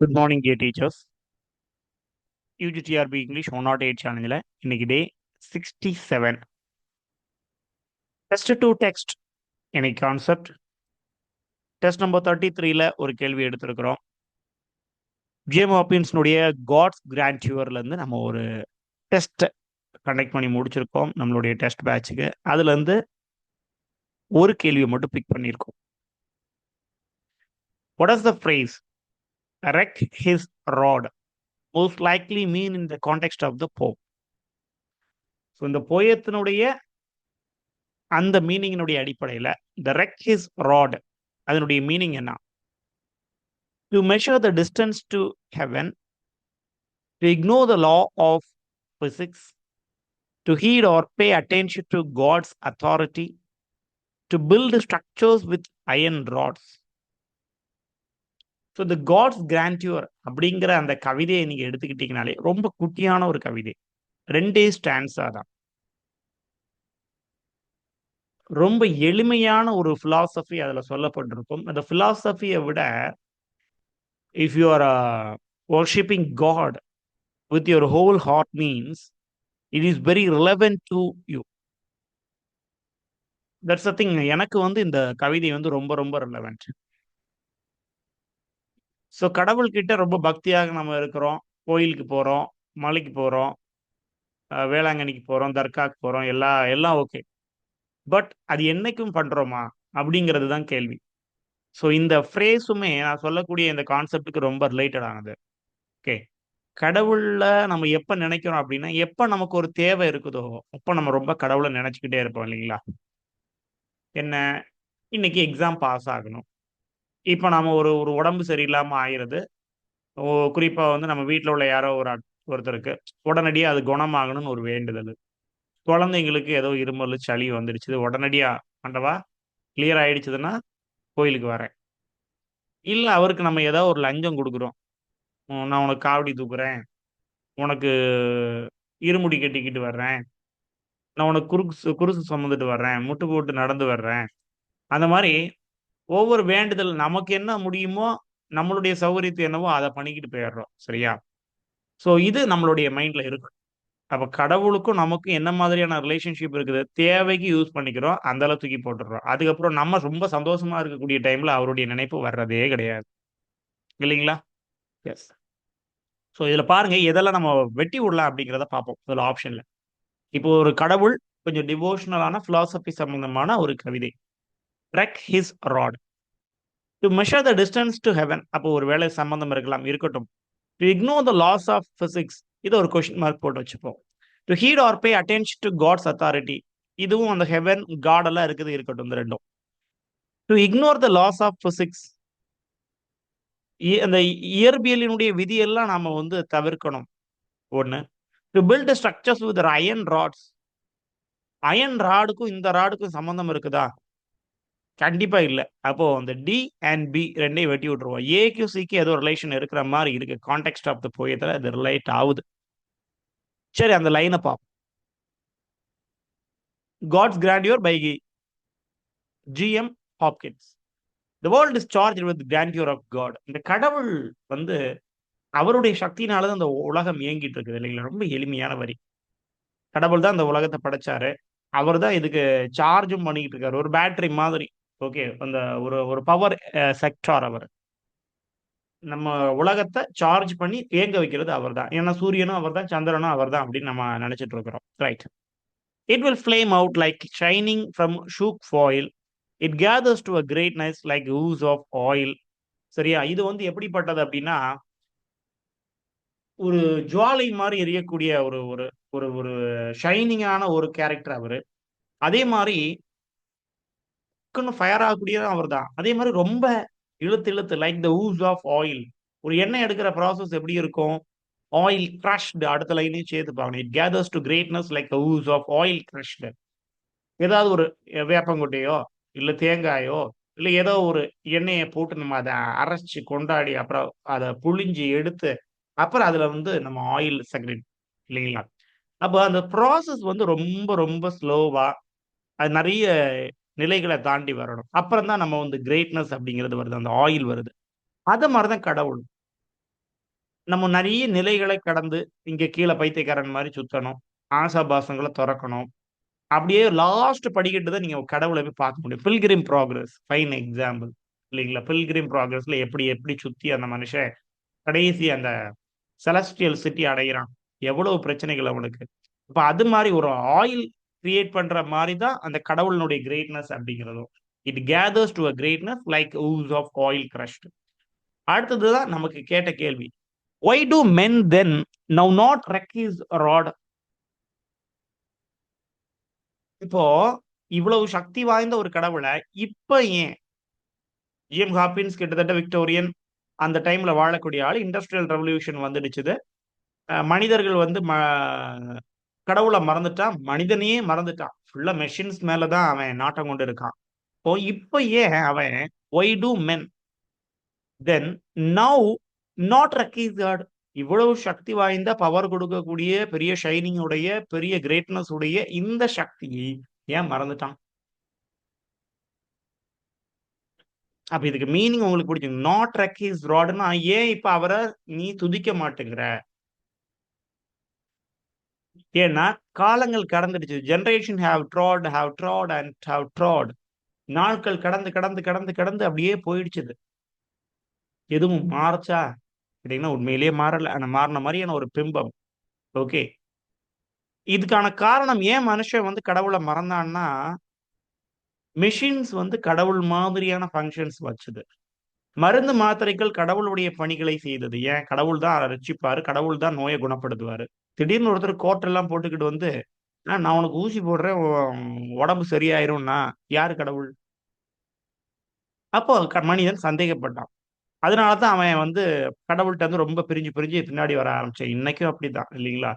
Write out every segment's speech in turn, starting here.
Good morning, dear teachers. UGTRB English 108 சேனலில் இன்னைக்கு டே 67. Test to text இன்னைக்கு கான்செப்ட். டெஸ்ட் நம்பர் 33ல ஒரு கேள்வி எடுத்திருக்கிறோம். ஜேம் ஹாப்பின்ஸ்னுடைய காட்ஸ் கிராண்டியூர்லேருந்து நம்ம ஒரு டெஸ்ட் கண்டக்ட் பண்ணி முடிச்சிருக்கோம் நம்மளுடைய டெஸ்ட் பேட்சுக்கு. அதுலேருந்து ஒரு கேள்வியை மட்டும் பிக் பண்ணியிருக்கோம். What does the phrase wreck his rod most likely mean in the context of the poem? So இந்த போயத்தினுடைய அந்த மீனிங்கினுடைய அடிப்படையில் the wreck his rod அதனுடைய மீனிங் என்ன? To measure the distance to heaven, to ignore the law of physics, to heed or pay attention to God's authority, to build structures with iron rods. So இந்த God's grandeur அப்படிங்கிற அந்த கவிதையை நீங்க எடுத்துக்கிட்டீங்கனாலே ரொம்ப குட்டியான ஒரு கவிதை, 2 ஸ்டான்ஸா தான். ரொம்ப எளிமையான ஒரு பிலாசபி அதுல சொல்லப்பட்டிருக்கும். அந்த பிலாசபியை விட if you are worshipping God with your whole heart means it is very relevant to you. That's the thing. எனக்கு வந்து இந்த கவிதை வந்து ரொம்ப ரொம்ப ரிலவெண்ட். ஸோ கடவுள்கிட்ட ரொம்ப பக்தியாக நம்ம இருக்கிறோம், கோயிலுக்கு போகிறோம், மலைக்கு போகிறோம், வேளாங்கண்ணிக்கு போகிறோம், தர்காக்கு போகிறோம், எல்லாம் ஓகே. பட் அது என்னைக்கும் பண்ணுறோமா அப்படிங்கிறது தான் கேள்வி. ஸோ இந்த ஃப்ரேஸுமே நான் சொல்லக்கூடிய இந்த கான்செப்டுக்கு ரொம்ப ரிலேட்டட் ஆனது. ஓகே, கடவுள்ல நம்ம எப்போ நினைக்கிறோம் அப்படின்னா, எப்போ நமக்கு ஒரு தேவை இருக்குதோ அப்போ நம்ம ரொம்ப கடவுளை நினச்சிக்கிட்டே இருப்போம் இல்லைங்களா? என்ன, இன்னைக்கு எக்ஸாம் பாஸ் ஆகணும். இப்போ நம்ம ஒரு ஒரு உடம்பு சரியில்லாமல் ஆயிடுது. குறிப்பாக வந்து நம்ம வீட்டில் உள்ள யாரோ ஒருத்தருக்கு உடனடியாக அது குணமாகணும்னு ஒரு வேண்டுதல். குழந்தைங்களுக்கு ஏதோ இருமல் சளி வந்துடுச்சு, உடனடியாக ஆண்டவா கிளியர் ஆயிடுச்சுன்னா கோயிலுக்கு வரேன். இல்லை அவருக்கு நம்ம ஏதோ ஒரு லஞ்சம் கொடுக்குறோம், நான் உனக்கு காவடி தூக்குறேன், உனக்கு இருமுடி கட்டிக்கிட்டு வர்றேன், நான் உனக்கு குருசு சுமந்துட்டு வர்றேன், முட்டு போட்டு நடந்து வர்றேன். அந்த மாதிரி ஒவ்வொரு வேண்டுதல் நமக்கு என்ன முடியுமோ, நம்மளுடைய சௌகரியத்து என்னவோ அதை பண்ணிக்கிட்டு போயிடுறோம். சரியா? ஸோ இது நம்மளுடைய மைண்ட்ல இருக்கு. அப்ப கடவுளுக்கும் நமக்கும் என்ன மாதிரியான ரிலேஷன்ஷிப் இருக்குது? தேவைக்கு யூஸ் பண்ணிக்கிறோம், அந்த அளவு தூக்கி போட்டுடுறோம். அதுக்கப்புறம் நம்ம ரொம்ப சந்தோஷமா இருக்கக்கூடிய டைம்ல அவருடைய நினைப்பு வர்றதே கிடையாது. இல்லைங்களா? எஸ். ஸோ இதுல பாருங்க, எதெல்லாம் நம்ம வெட்டி விடலாம் அப்படிங்கிறத பார்ப்போம் இதுல ஆப்ஷன்ல. இப்போ ஒரு கடவுள் கொஞ்சம் டிவோஷனலான பிலாசபி சம்பந்தமான ஒரு கவிதை. Reck his rod to measure the distance to heaven. அப்போ ஒரு வேலை சம்பந்தம் இருக்கலாம், இருக்கட்டும். To ignore the laws of physics, இது ஒரு கொஸ்டின் மார்க் போட்டு வச்சுப்போம். To heed or pay attention to God's authority, இதுவும் அந்த ஹெவன் காட் எல்லாம் இருக்குது, இருக்கட்டும் இந்த ரெண்டும். To ignore the laws of physics, அந்த இயற்பியலினுடைய விதியெல்லாம் நாம வந்து தவிர்க்கணும் ஒண்ணு. To build structures with iron rods, iron ராடுக்கும் இந்த ராடுக்கும் சம்பந்தம் இருக்குதா? கண்டிப்பா இல்ல. அப்போ அந்த டி அண்ட் பி ரெண்டையும் வெட்டி விட்டுருவோம். ஏக்கு சிக்கு ஏதோ ரிலேஷன் இருக்கிற மாதிரி இருக்கு, கான்டெக்ட் ஆஃப் த போயத்துல அது ரிலேட் ஆகுது. சரி, அந்த லைனை பார்ப்போம். God's grandeur by G M Hopkins. The world is charged with grandeur of God. இந்த கடவுள் வந்து அவருடைய சக்தியினால தான் அந்த உலகம் இயங்கிட்டு இருக்குது இல்லைங்களா? ரொம்ப எளிமையான வரி. கடவுள் தான் இந்த உலகத்தை படைச்சாரு. அவர் தான் இதுக்கு சார்ஜும் பண்ணிக்கிட்டு இருக்காரு, ஒரு பேட்டரி மாதிரி. ஓகே, அந்த ஒரு ஒரு பவர் செக்டார் அவர். நம்ம உலகத்தை சார்ஜ் பண்ணி இயங்க வைக்கிறது அவர் தான். ஏன்னா சூரியனும் அவர் தான், சந்திரனும் அவர் தான் அப்படின்னு நம்ம நினைச்சிட்டு இருக்கிறோம். Right. It will flame out like shining from shook foil. It gathers to a greatness like ooze of oil. சரியா? இது வந்து எப்படிப்பட்டது அப்படின்னா, ஒரு ஜுவாலை மாதிரி எரியக்கூடிய ஒரு ஒரு ஒரு ஒரு ஷைனிங்கான ஒரு கேரக்டர் அவரு. அதே மாதிரி ஃபயர் ஆகக்கூடியதும் அவர் தான். அதே மாதிரி ரொம்ப இழுத்து இழுத்து like the ooze of oil. ஒரு எண்ணெய் எடுக்கிற ப்ராசஸ் எப்படி இருக்கும்? ஆயில் கிரஷ்டு, அடுத்த லைனையும் சேர்த்து பாருங்க. It gathers to greatness like the ooze of oil crushed. ஏதாவது ஒரு வேப்பங்கொட்டையோ, இல்ல தேங்காயோ, இல்ல ஏதோ ஒரு எண்ணெயை போட்டு நம்ம அதை அரைச்சு கொண்டாடி அப்புறம் அதை புழிஞ்சு எடுத்து அப்புறம் அதுல வந்து நம்ம ஆயில் செக்ரெட் இல்லைங்களா? அப்ப அந்த ப்ராசஸ் வந்து ரொம்ப ரொம்ப ஸ்லோவா, அது நிறைய நிலைகளை தாண்டி வரணும். அப்புறம் தான் நம்ம வந்து கிரேட்னஸ் அப்படிங்கிறது வருது, அந்த ஆயில் வருது. அத மாதிரிதான் கடவுள். நம்ம நிறைய நிலைகளை கடந்து இங்க கீழே பைத்தியக்காரன் மாதிரி சுத்தணும். ஆசாபாசங்களை துறக்கணும். அப்படியே லாஸ்ட் படிக்கட்டு தான் நீங்க கடவுளை போய் பார்க்க முடியும். பில்கிரிம் ப்ராக்ரஸ் ஃபைன் எக்ஸாம்பிள் இல்லைங்களா? பில்கிரிம் ப்ராக்ரஸ்ல எப்படி எப்படி சுத்தி அந்த மனுஷன் கடைசி அந்த செலஸ்டியல் சிட்டி அடைகிறான். எவ்வளவு பிரச்சனைகள் அவனுக்கு. இப்ப அது மாதிரி ஒரு ஆயில் கிரியேட் பண்ற மாதிரி தான் அந்த கடவுளினுடைய கிரேட்னஸ் அப்படிங்கிறதும். It gathers to a greatness like ooze of oil crushed. அடுத்ததுதான் நமக்கு கேட்ட கேள்வி. Why do men then now not reck his rod? இப்போ இவ்வளவு சக்தி வாய்ந்த ஒரு கடவுளை இப்ப ஏன் ஜிஎம் ஹாப்பின்ஸ் கிட்டத்தட்ட விக்டோரியன் அந்த டைம்ல வாழக்கூடிய ஆள். இண்டஸ்ட்ரியல் ரெவல்யூஷன் வந்துடுச்சுது. மனிதர்கள் வந்து கடவுளை மறந்துட்டான், மனிதனையே மறந்துட்டான். ஃபுல்லா மெஷின்ஸ் மேலதான் அவன் நாட்டம் கொண்டு இருக்கான். இப்போ இப்ப ஏன் அவன் why do men then now not reck his God? இவ்வளவு சக்தி வாய்ந்த பவர் கொடுக்கக்கூடிய பெரிய ஷைனிங் உடைய பெரிய கிரேட்னஸ் உடைய இந்த சக்தியை ஏன் மறந்துட்டான்? அப்ப இதுக்கு மீனிங் உங்களுக்கு பிடிச்சி நாட் ரெக்கீஸ் ராட்னா ஏன் இப்ப அவரை நீ துதிக்க மாட்டேங்கிற? ஏன்னா காலங்கள் கடந்துடுச்சு. Generation have trod and have trod. நாட்கள் கடந்து கடந்து கடந்து கடந்து அப்படியே போயிடுச்சுது. எதுவும் மாறுச்சா அப்படின்னா உண்மையிலேயே மாறல. ஆனா மாறின மாதிரியான ஒரு பிம்பம். ஓகே, இதுக்கான காரணம் ஏன் மனுஷன் வந்து கடவுளை மறந்தான்னா, மெஷின்ஸ் வந்து கடவுள் மாதிரியான ஃபங்க்ஷன்ஸ் வச்சுது. மருந்து மாத்திரைகள் கடவுளுடைய பணிகளை செய்தது. ஏன்? கடவுள் தான் ரட்சிப்பாரு, கடவுள் தான் நோயை குணப்படுத்துவாரு. திடீர்னு ஒருத்தர் கோட் எல்லாம் போட்டுக்கிட்டு வந்து நான் உனக்கு ஊசி போடுறேன், உடம்பு சரியாயிரும்னா யாரு கடவுள்? அப்போ மனிதன் சந்தேகப்பட்டான். அதனாலதான் அவன் வந்து கடவுள்கிட்ட வந்து ரொம்ப பிரிஞ்சு பிரிஞ்சு பின்னாடி வர ஆரம்பிச்சான். இன்னைக்கும் அப்படிதான் இல்லைங்களா?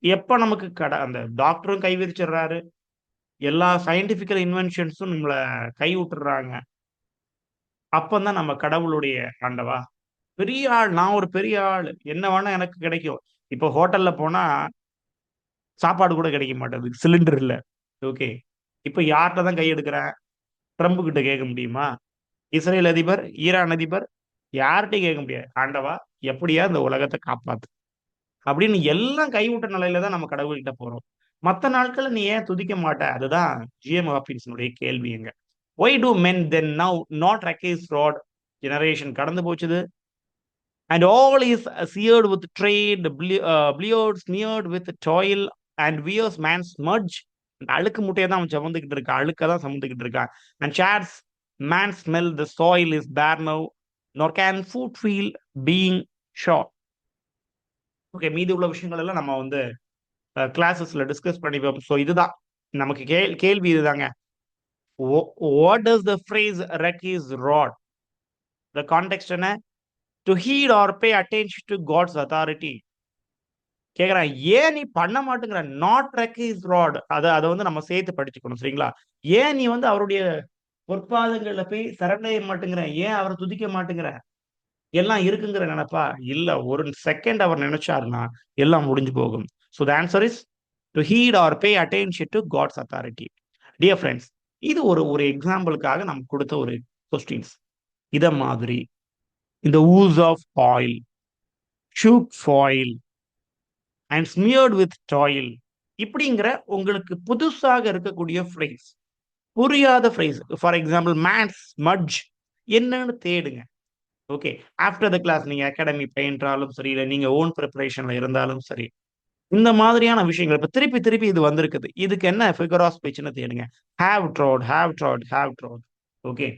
எப்ப நமக்கு அந்த டாக்டரும் கை விரிச்சிடுறாரு, எல்லா சயின்டிபிக்கல் இன்வென்ஷன்ஸும் நம்மள கை விட்டுறாங்க. அப்பதான் நம்ம கடவுளுடைய ஆண்டவா பெரிய ஆள், நான் ஒரு பெரிய ஆள், என்ன வேணா எனக்கு கிடைக்கும். இப்போ ஹோட்டல்ல போனா சாப்பாடு கூட கிடைக்க மாட்டேங்குது, சிலிண்டர் இல்ல. ஓகே, இப்ப யார்கிட்ட தான் கை எடுக்கிறேன்? ட்ரம்ப் கிட்ட கேட்க முடியுமா? இஸ்ரேல் அதிபர், ஈரான் அதிபர், யார்கிட்டையும் கேட்க முடியாது. ஆண்டவா எப்படியா இந்த உலகத்தை காப்பாத்து அப்படின்னு எல்லாம் கைவிட்ட நிலையில தான் நம்ம கடவுள்கிட்ட போறோம். மத்த நாட்கள்ல நீ ஏன் துதிக்க மாட்ட? அதுதான் ஜிஎம் ஹாப்பின்ஸினுடைய கேள்விங்க. Why do men then now not reck his rod? Generation கடந்து போச்சுது. And all is seared with trade, bleared, smeared with toil, and wears man's smudge. இந்த அழுக்கு முட்டையை தான் அவன் சுமந்துக்கிட்டு இருக்கான், அழுக்க தான் சுமந்துக்கிட்டு இருக்கான். And shares man smell the soil is bare now, nor can food feel being short. Okay, மீதி உள்ள விஷயங்கள் எல்லாம் நம்ம வந்து கிளாஸஸ்ல டிஸ்கஸ் பண்ணிப்போம். ஸோ இதுதான் நமக்கு கேள்வி இதுதாங்க. What does the phrase reck his rod? The context என்ன? To heed or pay attention to God's authority. கேக்குறான், ஏன் நீ பண்ண மாட்டேங்கிற? Not reck his rod. அதை வந்து நம்ம சேர்த்து படிச்சுக்கணும், சரிங்களா? ஏன் நீ வந்து அவருடைய பொற்பாதங்கள்ல போய் சரணடைய மாட்டேங்கிற? ஏன் அவரை துதிக்க மாட்டேங்கிற? எல்லாம் இருக்குங்கிற நினைப்பா? இல்ல, ஒரு செகண்ட் அவர் நினைச்சாருன்னா எல்லாம் முடிஞ்சு போகும். So the answer is to heed or pay attention to God's authority. Dear friends, இது ஒரு ஒரு எக்ஸாம்பிளுக்காக நமக்கு கொடுத்த ஒரு கொஸ்டின்ஸ். இத மாதிரி இந்த ooze of oil, shook foil and smeared with toil இப்படிங்கிற உங்களுக்கு புதுசாக இருக்கக்கூடிய ஃப்ரேஸ், புரியாத ஃப்ரேஸ், ஃபார் எக்ஸாம்பிள் மேத்ஸ் மட்ஜ் என்னன்னு தேடுங்க. ஓகே, ஆஃப்டர் த கிளாஸ் நீங்க அகாடமி பயின்றாலும் சரி, இல்லை நீங்க ஓன் ப்ரிப்பரேஷன்ல இருந்தாலும் சரி, இந்த மாதிரியான விஷயங்கள் இப்ப திருப்பி திருப்பி இது வந்திருக்குது. இதுக்கு என்ன ஃபிகர் ஆஃப் ஸ்பீச்னு தேடுங்க. Have trod, have trod, have trod. Okay,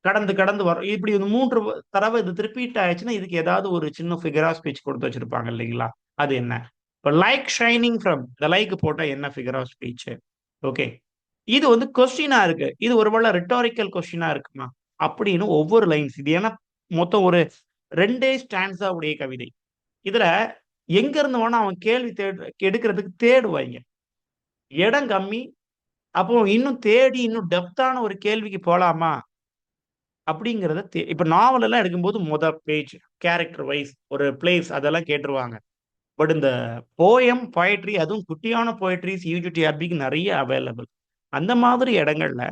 கடந்து கடந்து வரும். இப்படி ஒரு 3 தடவை இது ரிப்பீட் ஆயிடுச்சுன்னா இதுக்கு ஏதாவது ஒரு சின்ன ஃபிகர் ஆஃப் ஸ்பீச் கொடுத்து வச்சிருப்பாங்க இல்லைங்களா? அது என்ன? இப்போ லைக் ஷைனிங் ஃப்ரம், இந்த லைக் போட்டா என்ன ஃபிகர் ஆஃப் ஸ்பீச்? ஓகே, இது வந்து கொஸ்டினா இருக்கு. இது ஒருவேளை ரிட்டாரிக்கல் கொஸ்டினா இருக்குமா அப்படின்னு ஒவ்வொரு லைன்ஸ். இது ஏன்னா மொத்தம் ஒரு 2 ஸ்டான்ஸா உடைய கவிதை. இதுல எங்க இருந்து வேணா அவன் கேள்வி எடுக்கிறதுக்கு தேடுவாங்க. இடம் கம்மி. அப்போ இன்னும் தேடி இன்னும் டெப்தான ஒரு கேள்விக்கு போலாமா அப்படிங்கிறத இப்ப நாவல் எல்லாம் எடுக்கும்போது பேஜ் கேரக்டர் வைஸ் ஒரு பிளேஸ் அதெல்லாம் கேட்டுருவாங்க. பட் இந்த போயம் பொயட்ரி, அதுவும் குட்டியான பொயட்ரிஸ் யூஜிடிஆர்பிக்கு நிறைய அவைலபிள். அந்த மாதிரி இடங்கள்ல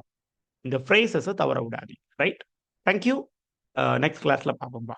இந்த ஃப்ரேசஸை தவற விடாது. ரைட்? தேங்க்யூ. நெக்ஸ்ட் கிளாஸ்ல பார்ப்போம்பா.